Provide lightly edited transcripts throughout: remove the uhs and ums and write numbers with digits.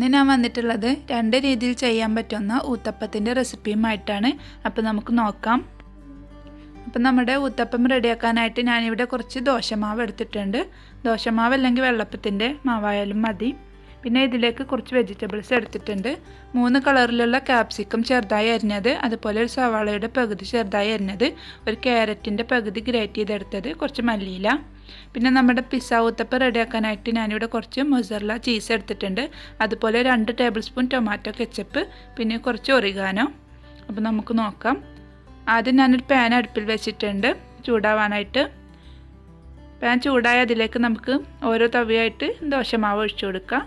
ഇന്ന് ഞാൻ വന്നിട്ടുള്ളത് രണ്ട് രീതിയിൽ ചെയ്യാൻ പറ്റുന്ന ഊത്തപ്പത്തിൻ്റെ റെസിപ്പിയുമായിട്ടാണ്. അപ്പോൾ നമുക്ക് നോക്കാം. അപ്പോൾ നമ്മുടെ ഊത്തപ്പം റെഡിയാക്കാനായിട്ട് ഞാനിവിടെ കുറച്ച് ദോശമാവ് എടുത്തിട്ടുണ്ട്. ദോശമാവ് അല്ലെങ്കിൽ വെള്ളപ്പത്തിൻ്റെ മാവായാലും മതി. പിന്നെ ഇതിലേക്ക് കുറച്ച് വെജിറ്റബിൾസ് എടുത്തിട്ടുണ്ട്. 3 കളറിലുള്ള ക്യാപ്സിക്കം ചെറുതായി അരിഞ്ഞത്, അതുപോലെ ഒരു സവാളയുടെ പകുതി ചെറുതായി അരിഞ്ഞത്, ഒരു ക്യാരറ്റിൻ്റെ പകുതി ഗ്രേറ്റ് ചെയ്തെടുത്തത്, കുറച്ച് മല്ലിയില. പിന്നെ നമ്മുടെ പിസ്സ ഊത്തപ്പം റെഡിയാക്കാനായിട്ട് ഞാനിവിടെ കുറച്ച് മൊസറല്ല ചീസ് എടുത്തിട്ടുണ്ട്, അതുപോലെ 2 ടേബിൾ സ്പൂൺ ടൊമാറ്റോ കെച്ചപ്പ്, പിന്നെ കുറച്ച് ഒറിഗാനോ. അപ്പോൾ നമുക്ക് നോക്കാം. ആദ്യം ഞാനൊരു പാൻ അടുപ്പിൽ വെച്ചിട്ടുണ്ട് ചൂടാവാനായിട്ട്. പാൻ ചൂടായ അതിലേക്ക് നമുക്ക് ഓരോ തവിയായിട്ട് ദോശമാവ് ഒഴിച്ചു കൊടുക്കാം.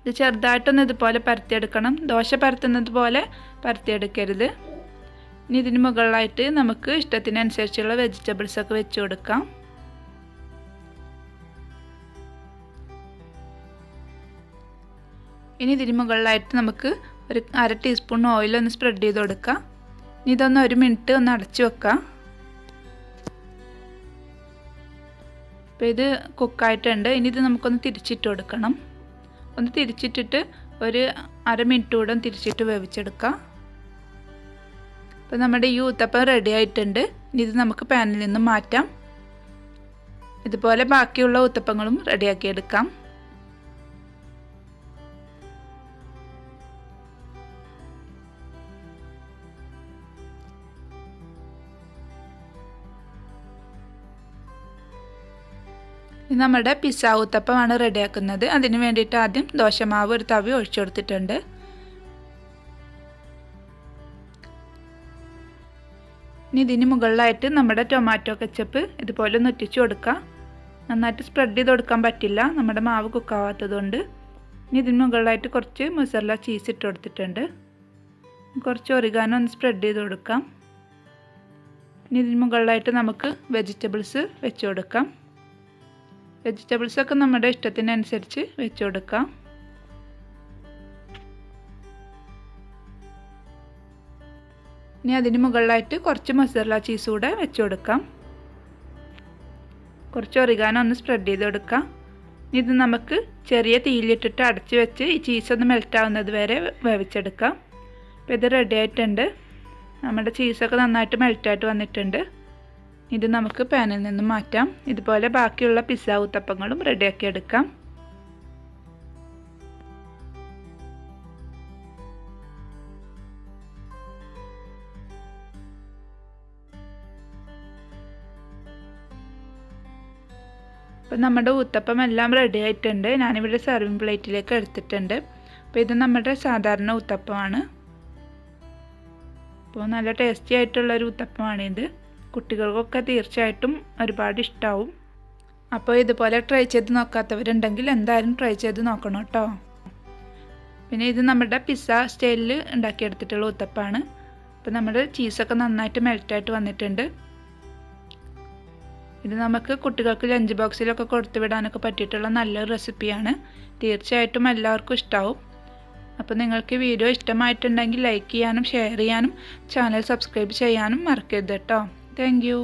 ഇത് ചെറുതായിട്ടൊന്ന് ഇതുപോലെ പരത്തിയെടുക്കണം. ദോശ പരത്തുന്നത് പോലെ പരത്തിയെടുക്കരുത്. ഇനി ഇതിന് മുകളിലായിട്ട് നമുക്ക് ഇഷ്ടത്തിനനുസരിച്ചുള്ള വെജിറ്റബിൾസൊക്കെ വെച്ച് കൊടുക്കാം. ഇനി ഇതിന് മുകളിലായിട്ട് നമുക്ക് ഒരു 1/2 ടീസ്പൂൺ ഓയിൽ ഒന്ന് സ്പ്രെഡ് ചെയ്ത് കൊടുക്കാം. ഇനി ഇതൊന്ന് 1 മിനിറ്റ് ഒന്ന് അടച്ചു വെക്കാം. അപ്പോൾ ഇത് കുക്കായിട്ടുണ്ട്. ഇനി ഇത് നമുക്കൊന്ന് തിരിച്ചിട്ട് കൊടുക്കണം. ഒന്ന് തിരിച്ചിട്ടിട്ട് ഒരു 1/2 മിനിറ്റ് കൂടെ തിരിച്ചിട്ട് വേവിച്ചെടുക്കാം. അപ്പോൾ നമ്മുടെ ഈ ഊത്തപ്പം റെഡി ആയിട്ടുണ്ട്. ഇനി ഇത് നമുക്ക് പാനിൽ നിന്ന് മാറ്റാം. ഇതുപോലെ ബാക്കിയുള്ള ഊത്തപ്പങ്ങളും റെഡിയാക്കിയെടുക്കാം. നമ്മുടെ പിസ്സ ഊത്തപ്പമാണ് റെഡിയാക്കുന്നത്. അതിന് വേണ്ടിയിട്ട് ആദ്യം ദോശമാവ് ഒരു തവി ഒഴിച്ചു കൊടുത്തിട്ടുണ്ട്. ഇനി ഇതിന് മുകളിലായിട്ട് നമ്മുടെ ടൊമാറ്റോ കെച്ചപ്പ് ഇതുപോലെ ഒന്ന് ഒറ്റിച്ചു കൊടുക്കുക. നന്നായിട്ട് സ്പ്രെഡ് ചെയ്ത് കൊടുക്കാൻ പറ്റില്ല, നമ്മുടെ മാവ് കുക്കാവാത്തതുകൊണ്ട്. ഇനി ഇതിന് മുകളിലായിട്ട് കുറച്ച് മൊസറല്ല ചീസ് ഇട്ട് കൊടുത്തിട്ടുണ്ട്. കുറച്ച് ഒറിഗാനോ ഒന്ന് സ്പ്രെഡ് ചെയ്ത് കൊടുക്കാം. ഇനി ഇതിന് മുകളിലായിട്ട് നമുക്ക് വെജിറ്റബിൾസ് വെച്ച് കൊടുക്കാം. വെജിറ്റബിൾസൊക്കെ നമ്മുടെ ഇഷ്ടത്തിനനുസരിച്ച് വെച്ച് കൊടുക്കാം. ഇനി അതിന് മുകളിലായിട്ട് കുറച്ച് മൊസറല്ല ചീസ് കൂടെ വെച്ച് കൊടുക്കാം. കുറച്ച് ഒറിഗാനോ ഒന്ന് സ്പ്രെഡ് ചെയ്ത് കൊടുക്കാം. ഇത് നമുക്ക് ചെറിയ തീയിലിട്ടിട്ട് അടച്ച് വെച്ച് ഈ ചീസ് ഒന്ന് മെൽറ്റ് ആവുന്നത് വരെ വേവിച്ചെടുക്കാം. അപ്പോൾ ഇത് റെഡി ആയിട്ടുണ്ട്. നമ്മുടെ ചീസൊക്കെ നന്നായിട്ട് മെൽറ്റായിട്ട് വന്നിട്ടുണ്ട്. ഇത് നമുക്ക് പാനിൽ നിന്ന് മാറ്റാം. ഇതുപോലെ ബാക്കിയുള്ള പിസ്സ ഊത്തപ്പങ്ങളും റെഡിയാക്കി എടുക്കാം. അപ്പോൾ നമ്മുടെ ഊത്തപ്പം എല്ലാം റെഡി ആയിട്ടുണ്ട്. ഞാനിവിടെ സർവിങ് പ്ലേറ്റിലേക്ക് എടുത്തിട്ടുണ്ട്. അപ്പോൾ ഇത് നമ്മുടെ സാധാരണ ഊത്തപ്പമാണ്. അപ്പോൾ നല്ല ടേസ്റ്റി ആയിട്ടുള്ളൊരു ഊത്തപ്പമാണിത്. കുട്ടികൾക്കൊക്കെ തീർച്ചയായിട്ടും ഒരുപാട് ഇഷ്ടമാവും. അപ്പോൾ ഇതുപോലെ ട്രൈ ചെയ്ത് നോക്കാത്തവരുണ്ടെങ്കിൽ എന്തായാലും ട്രൈ ചെയ്ത് നോക്കണം കേട്ടോ. പിന്നെ ഇത് നമ്മുടെ പിസ്സ സ്റ്റൈലിൽ ഉണ്ടാക്കിയെടുത്തിട്ടുള്ള ഊത്തപ്പമാണ്. അപ്പോൾ നമ്മുടെ ചീസൊക്കെ നന്നായിട്ട് മെൽറ്റായിട്ട് വന്നിട്ടുണ്ട്. ഇത് നമുക്ക് കുട്ടികൾക്ക് ലഞ്ച് ബോക്സിലൊക്കെ കൊടുത്തു വിടാനൊക്കെ പറ്റിയിട്ടുള്ള നല്ലൊരു റെസിപ്പിയാണ്. തീർച്ചയായിട്ടും എല്ലാവർക്കും ഇഷ്ടമാവും. അപ്പോൾ നിങ്ങൾക്ക് വീഡിയോ ഇഷ്ടമായിട്ടുണ്ടെങ്കിൽ ലൈക്ക് ചെയ്യാനും ഷെയർ ചെയ്യാനും ചാനൽ സബ്സ്ക്രൈബ് ചെയ്യാനും മറക്കരുത് കേട്ടോ. Thank you.